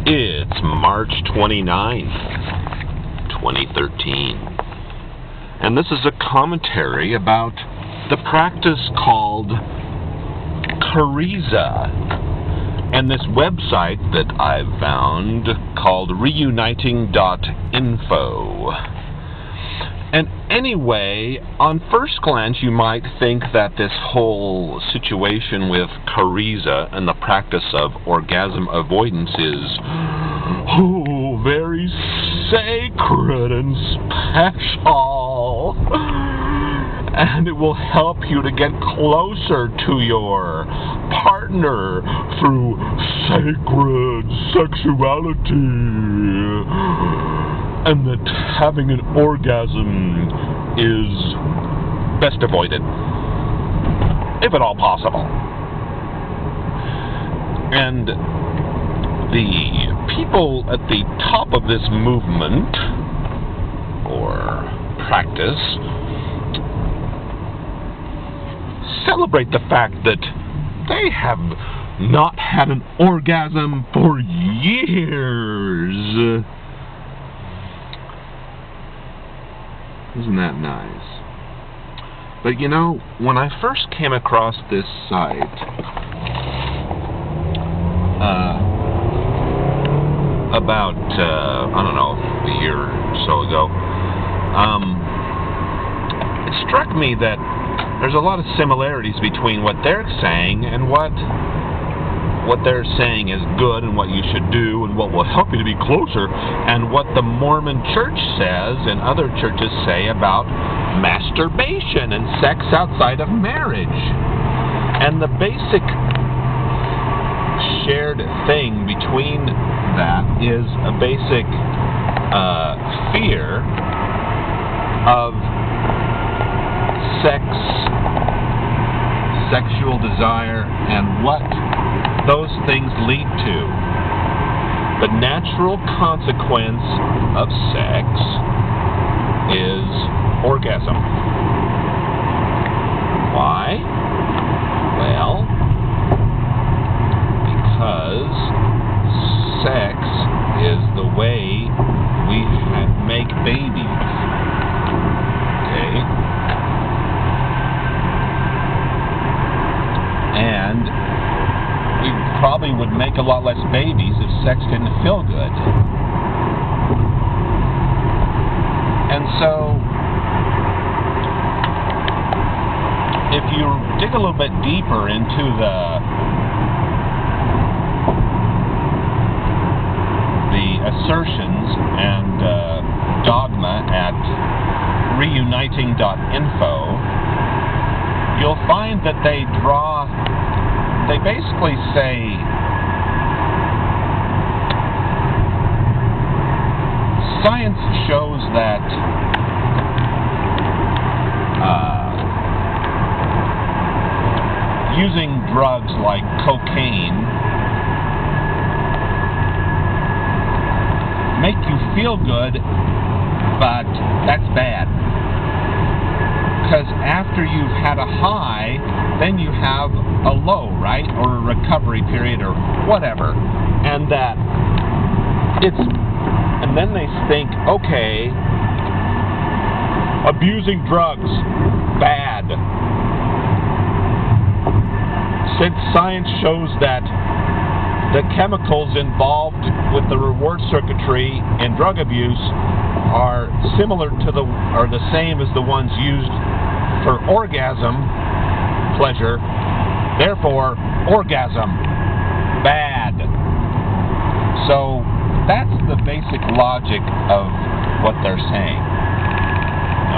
It's March 29th, 2013, and this is a commentary about the practice called Karezza, and this website that I've found called reuniting.info. And anyway, on first glance you might think that this whole situation with Karezza and the practice of orgasm avoidance is very sacred and special, and it will help you to get closer to your partner through sacred sexuality, and that having an orgasm is best avoided, if at all possible. And the people at the top of this movement, or practice, celebrate the fact that they have not had an orgasm for years. Isn't that nice? But you know, when I first came across this site, about, I don't know, a year or so ago, it struck me that there's a lot of similarities between what they're saying and what they're saying is good and what you should do and what will help you to be closer, and what the Mormon church says and other churches say about masturbation and sex outside of marriage. And the basic shared thing between that is a basic fear of sex, sexual desire, and what those things lead to. The natural consequence of sex is orgasm. Why? Well, because sex is the way we make babies. Okay? And we probably would make a lot less babies if sex didn't feel good. And so, if you dig a little bit deeper into the assertions and dogma at reuniting.info, you'll find that they basically say science shows that using drugs like cocaine make you feel good, but that's bad. Because after you've had a high, then you have a low, right? Or a recovery period or whatever. And then they think, okay, abusing drugs, bad. Since science shows that the chemicals involved with the reward circuitry in drug abuse are similar to or the same as the ones used for orgasm pleasure, therefore orgasm bad. So that's the basic logic of what they're saying.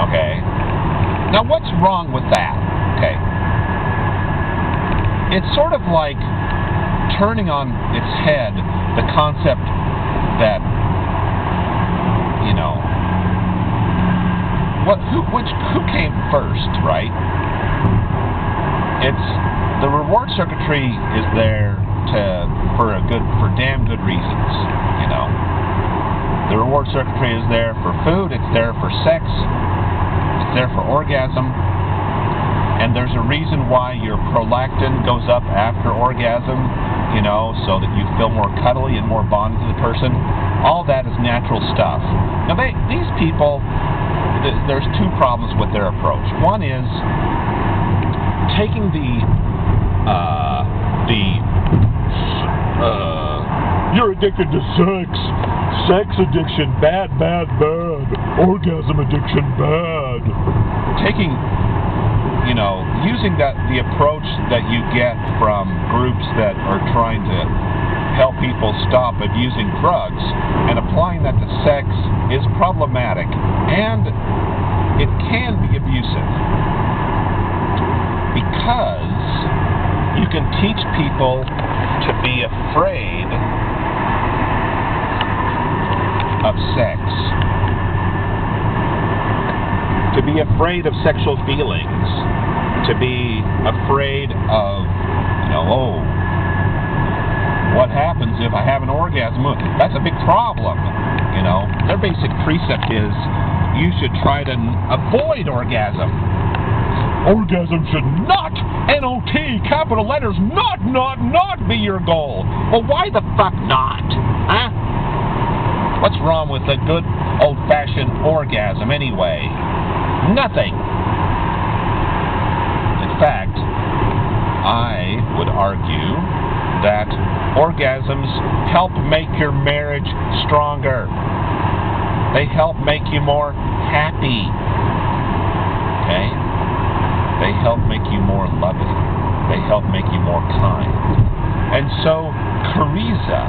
Okay? Now what's wrong with that? Okay. It's sort of like turning on its head the concept that, you know, who came first, right? It's the reward circuitry is there for damn good reasons, you know. The reward circuitry is there for food, it's there for sex, it's there for orgasm, and there's a reason why your prolactin goes up after orgasm. you know, so that you feel more cuddly and more bonded to the person. All that is natural stuff. Now, these people, there's two problems with their approach. One is taking you're addicted to sex. Sex addiction, bad. Orgasm addiction, bad. Taking, you know, using the approach that you get from groups that are trying to help people stop abusing drugs and applying that to sex is problematic, and it can be abusive, because you can teach people to be afraid of sex, to be afraid of sexual feelings, to be afraid of, you know, oh, what happens if I have an orgasm? That's a big problem, you know. Their basic precept is you should try to avoid orgasm. Orgasm should not, N-O-T, capital letters, not be your goal. Well, why the fuck not? Huh? What's wrong with a good old-fashioned orgasm anyway? Nothing. In fact, I would argue that orgasms help make your marriage stronger. They help make you more happy. Okay? They help make you more loving. They help make you more kind. And so, Karezza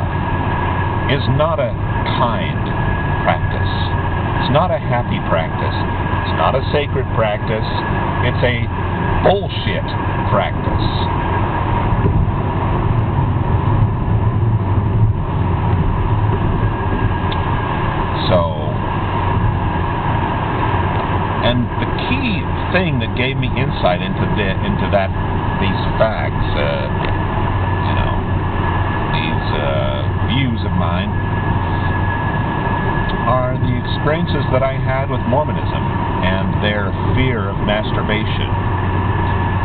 is not a kind practice. It's not a happy practice. It's not a sacred practice. It's a bullshit practice. And the key thing that gave me insight into these facts, you know, these views of mine, are the experiences that I had with Mormonism and their fear of masturbation,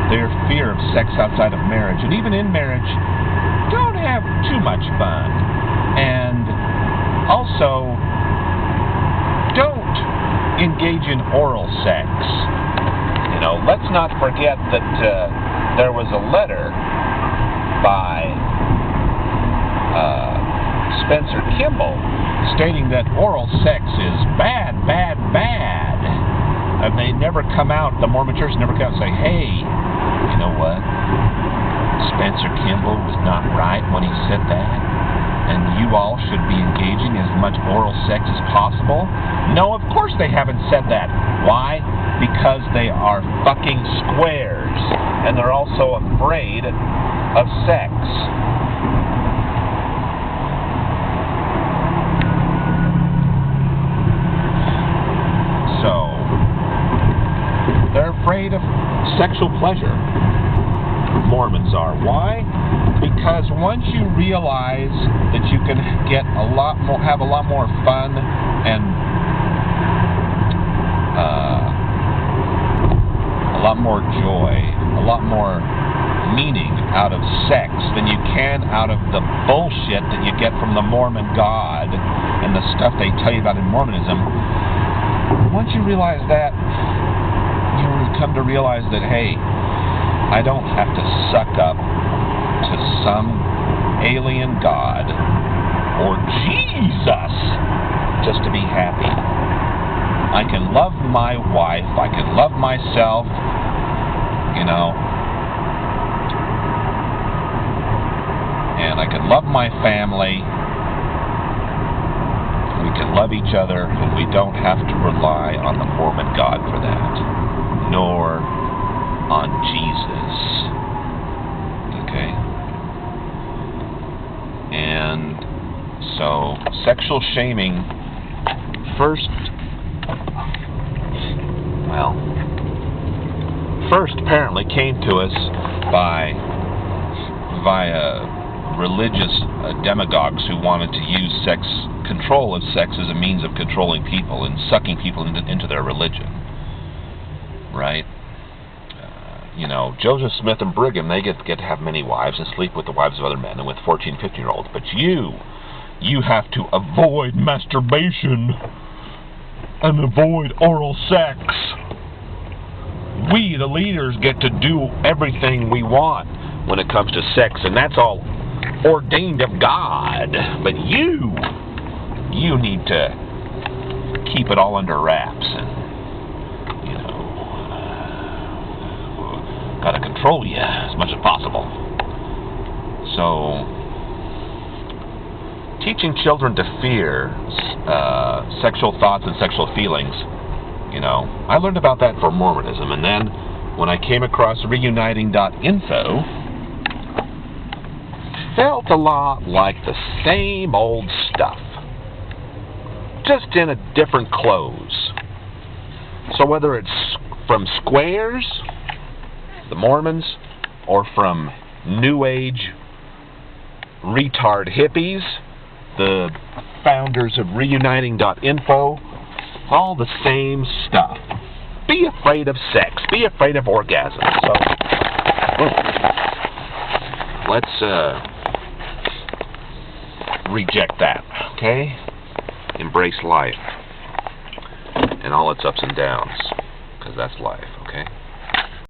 their fear of sex outside of marriage, and even in marriage, don't have too much fun, and also don't engage in oral sex. You know, let's not forget that there was a letter by Spencer Kimball stating that oral sex is bad. And they never come out, the Mormon Church never come out and say, hey, you know what? Spencer Kimball was not right when he said that, and you all should be engaging in as much oral sex as possible. No, of course they haven't said that. Why? Because they are fucking squares, and they're also afraid of sex. So, they're afraid of sexual pleasure. Mormons are. Why? Because once you realize that you can get have a lot more fun and a lot more joy, a lot more meaning out of sex than you can out of the bullshit that you get from the Mormon God and the stuff they tell you about in Mormonism, once you realize that, you come to realize that, hey, I don't have to suck up to some alien god or Jesus just to be happy. I can love my wife, I can love myself, you know, and I can love my family. We can love each other, and we don't have to rely on the Mormon God for that, nor on Jesus. Okay? And so, sexual shaming first apparently came to us via religious demagogues who wanted to use control of sex as a means of controlling people and sucking people into their religion. Right? you know, Joseph Smith and Brigham, they get to have many wives and sleep with the wives of other men and with 14, 15-year-olds. But you have to avoid masturbation and avoid oral sex. We, the leaders, get to do everything we want when it comes to sex, and that's all ordained of God. But you need to keep it all under wraps, and gotta control you as much as possible. So, teaching children to fear sexual thoughts and sexual feelings, you know, I learned about that from Mormonism, and then when I came across reuniting.info, felt a lot like the same old stuff, just in a different clothes. So whether it's from Squares, the Mormons, or from New Age retard hippies, the founders of reuniting.info, all the same stuff. Be afraid of sex. Be afraid of orgasm. So, let's reject that, okay? Embrace life and all its ups and downs, because that's life.